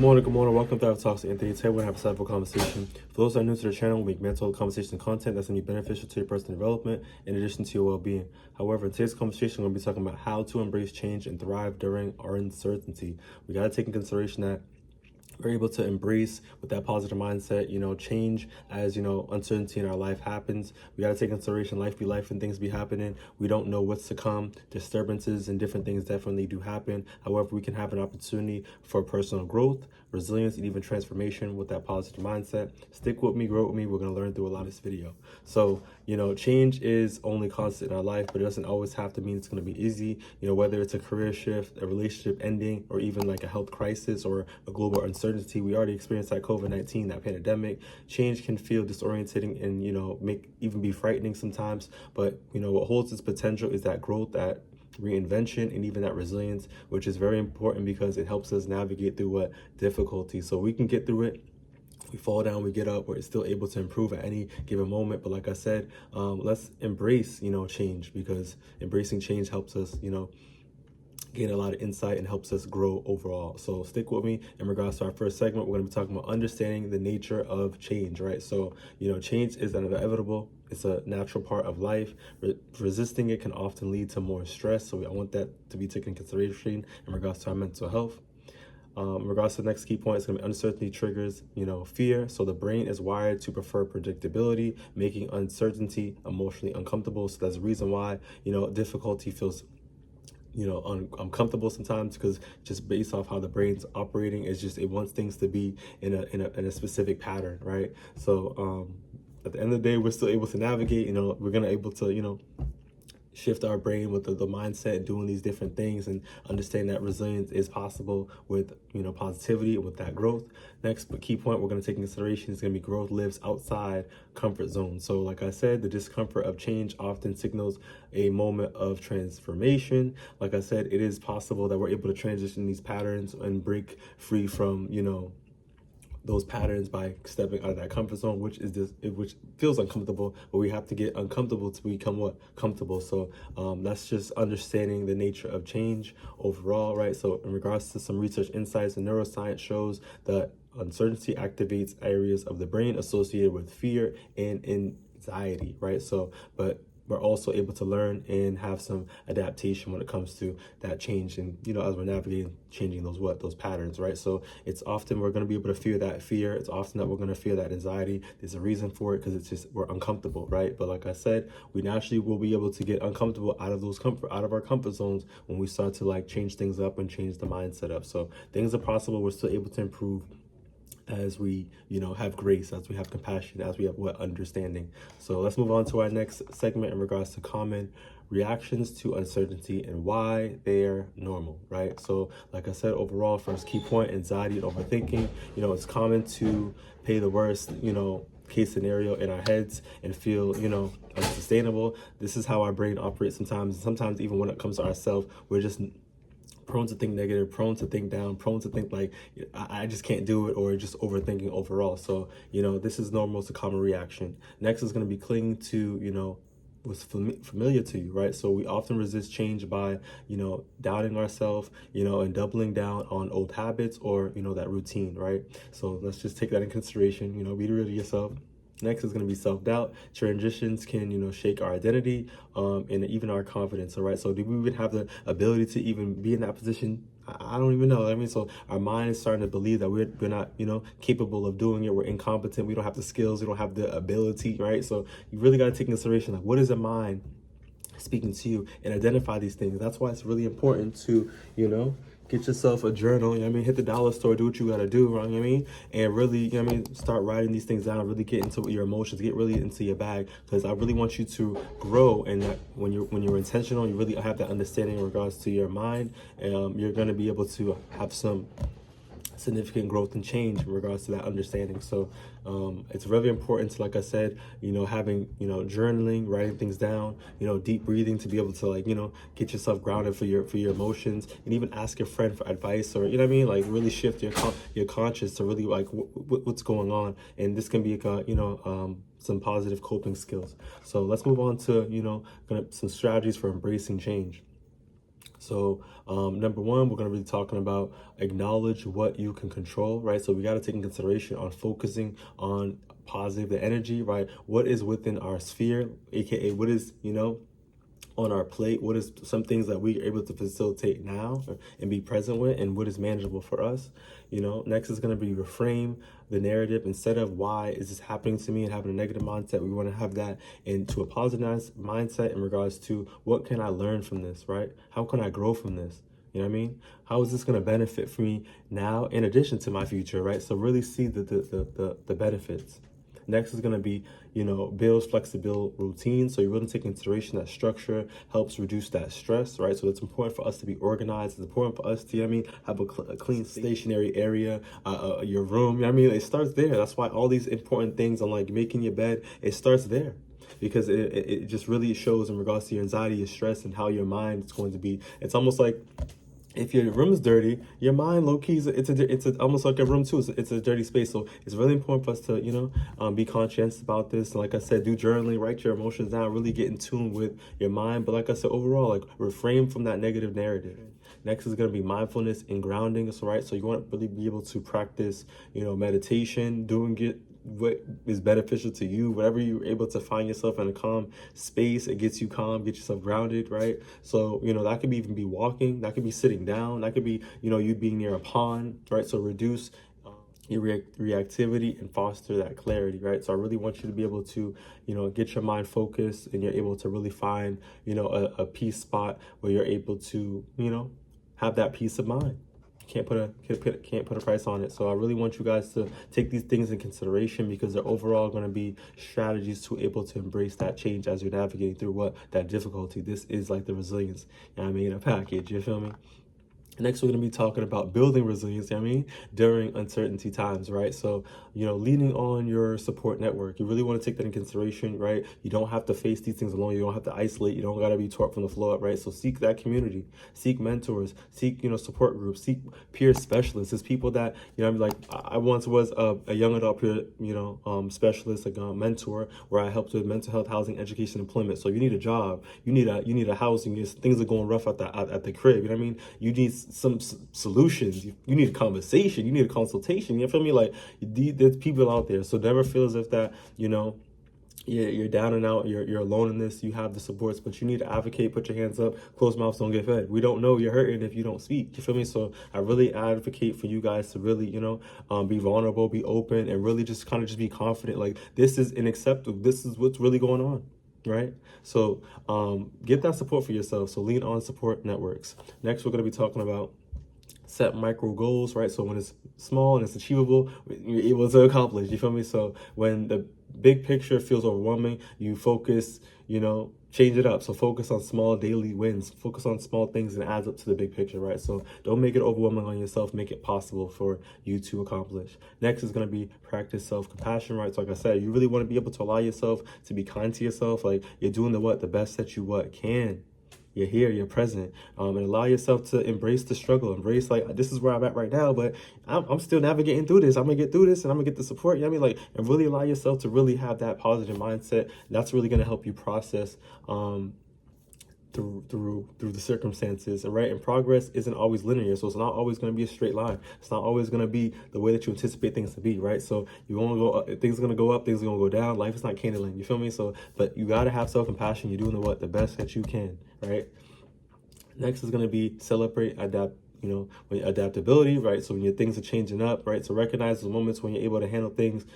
morning, good morning. Welcome to Our Talks with Anthony. Today we're going to have a insightful conversation. For those that are new to the channel, we make mental conversation and content that's going to be beneficial to your personal development in addition to your well-being. However, in today's conversation, we're going to be talking about how to embrace change and thrive during our uncertainty. We got to take in consideration that we're able to embrace with that positive mindset, change as, uncertainty in our life happens. We got to take consideration life be life and things be happening. We don't know what's to come. Disturbances and different things definitely do happen. However, we can have an opportunity for personal growth, resilience, and even transformation with that positive mindset. Stick with me, grow with me. We're going to learn through a lot of this video. So, change is only constant in our life, but it doesn't always have to mean it's going to be easy. Whether it's a career shift, a relationship ending, or even like a health crisis or a global uncertainty. We already experienced that COVID-19, that pandemic. Change can feel disorientating and, even be frightening sometimes. But, what holds its potential is that growth, that reinvention, and even that resilience, which is very important because it helps us navigate through what difficulty. So we can get through it. We fall down, we get up, we're still able to improve at any given moment. But like I said, let's embrace, change, because embracing change helps us, gain a lot of insight and helps us grow overall. So stick with me. In regards to our first segment, we're going to be talking about understanding the nature of change, right? So, change is inevitable. It's a natural part of life. Resisting it can often lead to more stress. So I want that to be taken into consideration in regards to our mental health. In regards to the next key point, it's going to be uncertainty triggers, fear. So the brain is wired to prefer predictability, making uncertainty emotionally uncomfortable. So that's the reason why, difficulty feels uncomfortable sometimes, because just based off how the brain's operating, it wants things to be in a specific pattern, right? So at the end of the day, we're still able to navigate. We're gonna able to shift our brain with the mindset and doing these different things, and understand that resilience is possible with positivity, with that growth. Next, but key point we're going to take into consideration is going to be growth lives outside comfort zone. So like I said, the discomfort of change often signals a moment of transformation. Like I said, it is possible that we're able to transition these patterns and break free from those patterns by stepping out of that comfort zone, which feels uncomfortable, but we have to get uncomfortable to become comfortable. So that's just understanding the nature of change overall, right? So in regards to some research insights, the neuroscience shows that uncertainty activates areas of the brain associated with fear and anxiety, right? So, but we're also able to learn and have some adaptation when it comes to that change, and as we're navigating changing those patterns, right? So it's often we're going to be able to fear that fear. It's often that we're going to fear that anxiety. There's a reason for it, because we're uncomfortable, right? But like I said, we naturally will be able to get uncomfortable out of our comfort zones when we start to change things up and change the mindset up. So things are possible. We're still able to improve as we have grace, as we have compassion, as we have understanding. So let's move on to our next segment in regards to common reactions to uncertainty and why they're normal, right? So like I said, overall, first key point, anxiety and overthinking. It's common to pay the worst case scenario in our heads and feel unsustainable. This is how our brain operates sometimes even when it comes to ourselves. We're just prone to think negative, prone to think down, prone to think like I just can't do it, or just overthinking overall. So this is normal. It's a common reaction. Next is going to be clinging to what's familiar to you, right? So we often resist change by doubting ourselves, and doubling down on old habits or that routine, right? So let's just take that in consideration. Be real to yourself. Next is going to be self-doubt. Transitions can, shake our identity and even our confidence, all right? So do we even have the ability to even be in that position? I don't even know. So our mind is starting to believe that we're not, capable of doing it. We're incompetent. We don't have the skills. We don't have the ability, right? So you really got to take into consideration, like, what is the mind speaking to you, and identify these things. That's why it's really important to, get yourself a journal, hit the dollar store, do what you gotta do, and really, start writing these things down, really get into your emotions, get really into your bag, because I really want you to grow, and that when you're intentional, you really have that understanding in regards to your mind, and you're gonna be able to have some significant growth and change in regards to that understanding. So it's really important to, like I said, having journaling, writing things down, deep breathing to be able to get yourself grounded for your emotions, and even ask your friend for advice, or like really shift your conscious to really what's going on. And this can be some positive coping skills. So let's move on to some strategies for embracing change. So number one, we're going to be talking about acknowledge what you can control, right? So we got to take in consideration on focusing on positive, the energy, right? What is within our sphere, aka what is, on our plate, what is some things that we are able to facilitate now and be present with, and what is manageable for us. Next is going to be reframe the narrative. Instead of why is this happening to me and having a negative mindset, we want to have that into a positive mindset in regards to what can I learn from this, right? How can I grow from this? You know what I mean? How is this going to benefit for me now in addition to my future, right? So really see the benefits. Next is going to be, builds flexible routines. So you really take into consideration that structure helps reduce that stress, right? So it's important for us to be organized. It's important for us to, have a clean stationary area, your room. It starts there. That's why all these important things on like making your bed, it starts there. Because it just really shows in regards to your anxiety, your stress, and how your mind is going to be. It's almost like if your room is dirty, your mind low key it's almost like a room too. It's a dirty space. So it's really important for us to be conscious about this. Like I said, do journaling, write your emotions down, really get in tune with your mind. But like I said, overall, like refrain from that negative narrative. Next is going to be mindfulness and grounding. So right, so you want to really be able to practice meditation, doing it what is beneficial to you, whatever you're able to find yourself in a calm space. It gets you calm, get yourself grounded, right? So that could even be walking, that could be sitting down, that could be you being near a pond, right? So reduce your reactivity and foster that clarity, right? So I really want you to be able to get your mind focused, and you're able to really find a peace spot where you're able to have that peace of mind. Can't put a price on it. So I really want you guys to take these things in consideration, because they're overall going to be strategies to able to embrace that change as you're navigating through that difficulty. This is like the resilience, a package. You feel me? Next, we're going to be talking about building resilience, during uncertainty times, right? So, leaning on your support network. You really want to take that in consideration, right? You don't have to face these things alone. You don't have to isolate. You don't got to be taught from the floor up, right? So seek that community, seek mentors, seek, support groups, seek peer specialists. It's people that, I once was a young adult peer, specialist, like a mentor, where I helped with mental health, housing, education, employment. So you need a job, you need a housing, things are going rough at the crib. You need some solutions. You need a conversation. You need a consultation. You feel me? Like, there's people out there. So never feel as if that, you're down and out, you're alone in this. You have the supports, but you need to advocate, put your hands up. Closed mouths don't get fed. We don't know you're hurting if you don't speak. You feel me? So I really advocate for you guys to really, be vulnerable, be open, and really just kind of just be confident. Like, this is unacceptable. This is what's really going on. Right? So get that support for yourself. So lean on support networks. Next, we're going to be talking about set micro goals, right? So when it's small and it's achievable, you're able to accomplish. You feel me? So when the big picture feels overwhelming, you focus, change it up. So focus on small daily wins, focus on small things, and it adds up to the big picture, right? So don't make it overwhelming on yourself, make it possible for you to accomplish. Next is going to be practice self-compassion, right? So like I said, you really want to be able to allow yourself to be kind to yourself. Like, you're doing the best that you can. You're here, you're present, and allow yourself to embrace the struggle. Embrace, like, this is where I'm at right now, but I'm still navigating through this. I'm gonna get through this, and I'm gonna get the support. And really allow yourself to really have that positive mindset. That's really gonna help you process through the circumstances, right? And progress isn't always linear, so it's not always going to be a straight line. It's not always going to be the way that you anticipate things to be, right? So you want to go up, things are going to go up, things are going to go down. Life is not Candyland, you feel me? So, but you got to have self-compassion. You're doing the best that you can, right? Next is going to be celebrate, adapt, when adaptability, right? So when your things are changing up, right? So recognize those moments when you're able to handle things,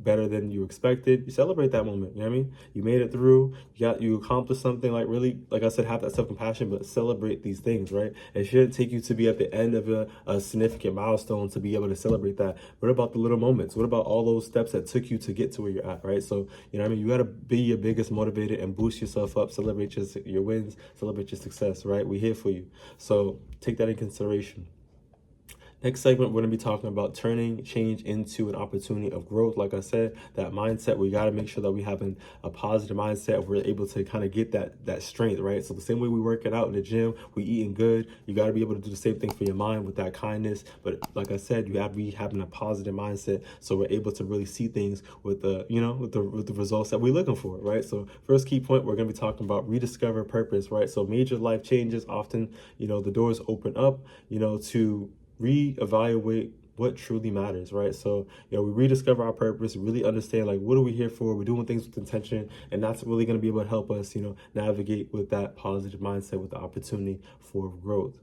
better than you expected. You celebrate that moment. You know what I mean? You made it through. You accomplished something. Like, really, like I said, have that self-compassion, but celebrate these things, right? It shouldn't take you to be at the end of a significant milestone to be able to celebrate that. What about the little moments? What about all those steps that took you to get to where you're at, right? So, you got to be your biggest motivator and boost yourself up. Celebrate your wins. Celebrate your success, right? We're here for you. So take that in consideration. Next segment, we're going to be talking about turning change into an opportunity of growth. Like I said, that mindset, we got to make sure that we have a positive mindset. We're able to kind of get that strength, right? So the same way we work it out in the gym, we eating good, you got to be able to do the same thing for your mind with that kindness. But like I said, you have to be having a positive mindset, so we're able to really see things with the results that we're looking for, right? So first key point, we're going to be talking about rediscover purpose, right? So major life changes often, the doors open up, to reevaluate what truly matters, right? So, we rediscover our purpose, really understand, like, what are we here for? We're doing things with intention, and that's really going to be able to help us, navigate with that positive mindset, with the opportunity for growth.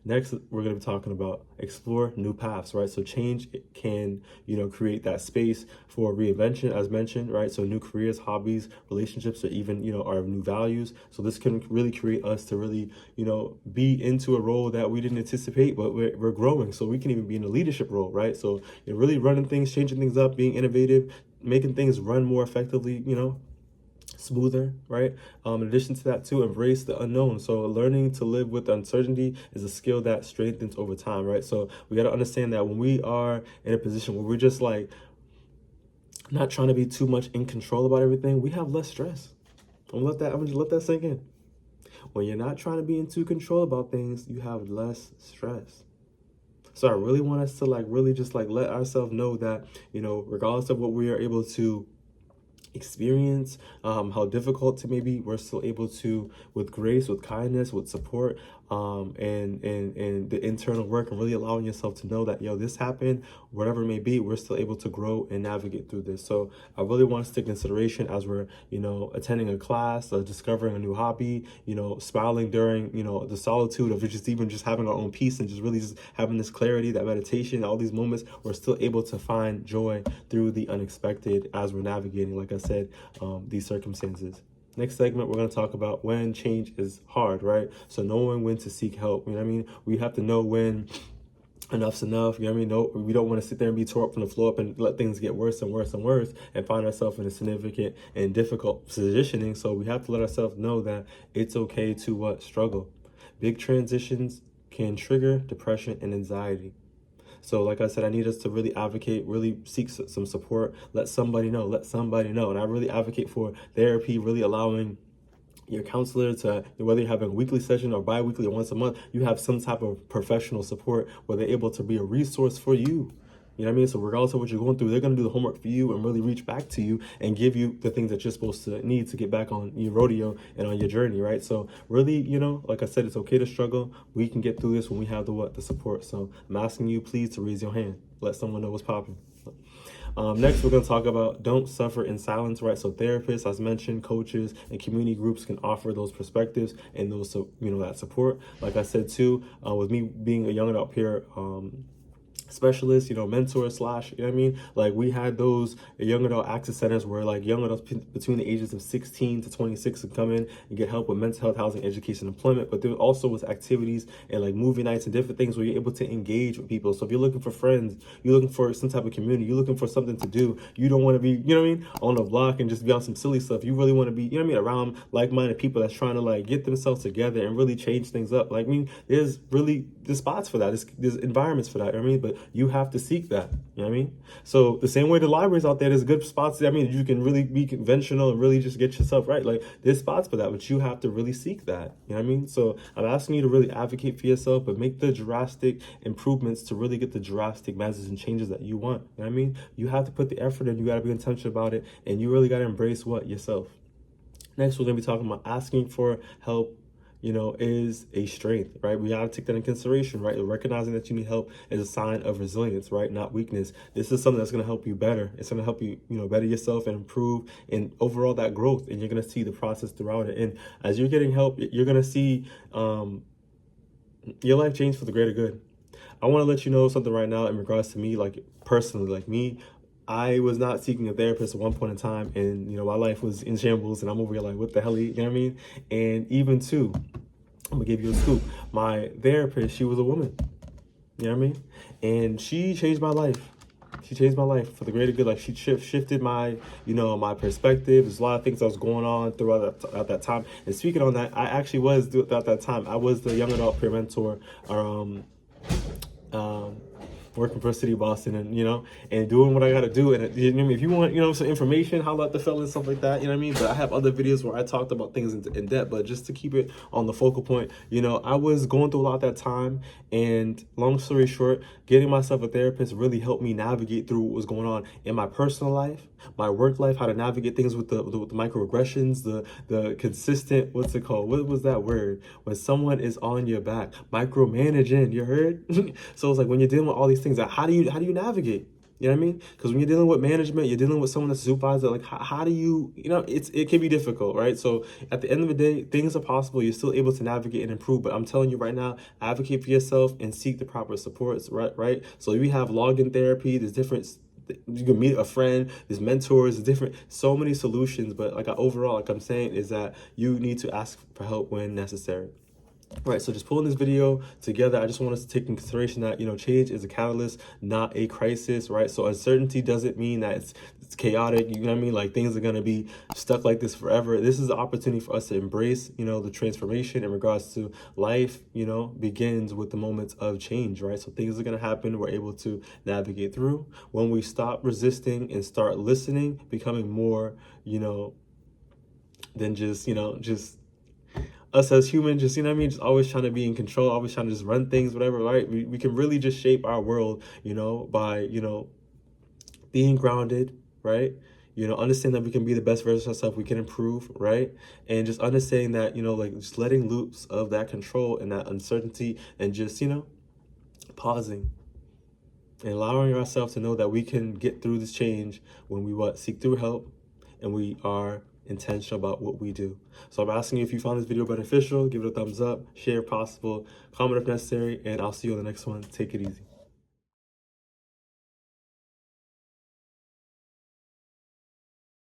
Next, we're going to be talking about explore new paths, right? So change can, create that space for reinvention, as mentioned, right? So new careers, hobbies, relationships, or even, our new values. So this can really create us to really, be into a role that we didn't anticipate, but we're growing. So we can even be in a leadership role, right? So you're really running things, changing things up, being innovative, making things run more effectively, smoother, right? In addition to that, too, embrace the unknown. So learning to live with uncertainty is a skill that strengthens over time, right? So we got to understand that when we are in a position where we're just like not trying to be too much in control about everything, we have less stress. I'm gonna just let that sink in. When you're not trying to be in too control about things, you have less stress. So I really want us to really just let ourselves know that, regardless of what we are able to experience, how difficult it may be, we're still able to, with grace, with kindness, with support, and the internal work, and really allowing yourself to know that, this happened, whatever it may be, we're still able to grow and navigate through this. So I really want us to take consideration as we're, attending a class, discovering a new hobby, smiling during, the solitude of just even just having our own peace, and just really just having this clarity, that meditation, all these moments, we're still able to find joy through the unexpected as we're navigating, like I said, these circumstances. Next segment, we're going to talk about when change is hard, right? So knowing when to seek help. We have to know when enough's enough. No, we don't want to sit there and be tore up from the floor up and let things get worse and worse and worse and find ourselves in a significant and difficult positioning. So we have to let ourselves know that it's okay to struggle. Big transitions can trigger depression and anxiety. So like I said, I need us to really advocate, really seek some support, let somebody know. And I really advocate for therapy, really allowing your counselor to, whether you're having a weekly session or bi-weekly or once a month, you have some type of professional support where they're able to be a resource for you. You know what I mean? So regardless of what you're going through, they're going to do the homework for you and really reach back to you and give you the things that you're supposed to need to get back on your rodeo and on your journey, right? So really, like I said, it's okay to struggle. We can get through this when we have the support. So I'm asking you, please, to raise your hand. Let someone know what's popping. Next, we're going to talk about don't suffer in silence, right? So therapists, as mentioned, coaches, and community groups can offer those perspectives and those, that support. Like I said, too, with me being a young adult peer specialist, mentor / like we had those young adult access centers where young adults between the ages of 16 to 26 could come in and get help with mental health, housing, education, employment. But there also was activities and movie nights and different things where you're able to engage with people. So if you're looking for friends, you're looking for some type of community, you're looking for something to do, you don't want to be, on the block and just be on some silly stuff. You really want to be, around like-minded people that's trying to get themselves together and really change things up. There's spots for that. There's environments for that. But you have to seek that. So the same way the libraries out there, there's good spots. You can really be conventional and really just get yourself right. There's spots for that, but you have to really seek that. So I'm asking you to really advocate for yourself, but make the drastic improvements to really get the drastic measures and changes that you want. You have to put the effort in. You got to be intentional about it, and you really got to embrace yourself. Next, we're going to be talking about asking for help is a strength, right? We gotta take that in consideration, right? Recognizing that you need help is a sign of resilience, right? Not weakness. This is something that's gonna help you better. It's gonna help you, better yourself and improve and overall that growth. And you're gonna see the process throughout it. And as you're getting help, you're gonna see your life change for the greater good. I wanna let you know something right now in regards to me, personally, me. I was not seeking a therapist at one point in time, and my life was in shambles, and I'm over here what the hell, you know what I mean? And even too, I'm gonna give you a scoop. My therapist, she was a woman, you know what I mean? And she changed my life. She changed my life for the greater good. She shifted my, my perspective. There's a lot of things that was going on throughout at that time. And speaking on that, I actually was throughout that time. I was the young adult peer mentor. working for City Boston, and and doing what I gotta do. And you know what I mean? If you want some information, holla at the fella and stuff like that. You know what I mean? But I have other videos where I talked about things in depth. But just to keep it on the focal point, I was going through a lot that time, and long story short, getting myself a therapist really helped me navigate through what was going on in my personal life, my work life, how to navigate things with the microaggressions, the consistent, what's it called? What was that word? When someone is on your back, micromanaging, you heard? So it's like when you're dealing with all these things, how do you navigate? You know what I mean? Because when you're dealing with management, you're dealing with someone that's a supervisor. Like, how do you, it can be difficult, right? So at the end of the day, things are possible. You're still able to navigate and improve. But I'm telling you right now, advocate for yourself and seek the proper supports, right? So we have login therapy. There's different. You can meet a friend. There's mentors. There's different, so many solutions. But overall, like I'm saying, is that you need to ask for help when necessary. Right, so just pulling this video together, I just want us to take in consideration that, change is a catalyst, not a crisis, right? So uncertainty doesn't mean that it's chaotic, you know what I mean? Like things are going to be stuck like this forever. This is an opportunity for us to embrace, the transformation in regards to life, begins with the moments of change, right? So things are going to happen. We're able to navigate through when we stop resisting and start listening, becoming more, than just us as humans, just, just always trying to be in control, always trying to just run things, whatever, right? We can really just shape our world, by, being grounded, right? Understand that we can be the best version of ourselves, we can improve, right? And just understanding that, just letting loops of that control and that uncertainty and just, pausing and allowing ourselves to know that we can get through this change when we seek through help and we are intentional about what we do. So I'm asking you, if you found this video beneficial, give it a thumbs up, share if possible, comment if necessary, and I'll see you on the next one. Take it easy.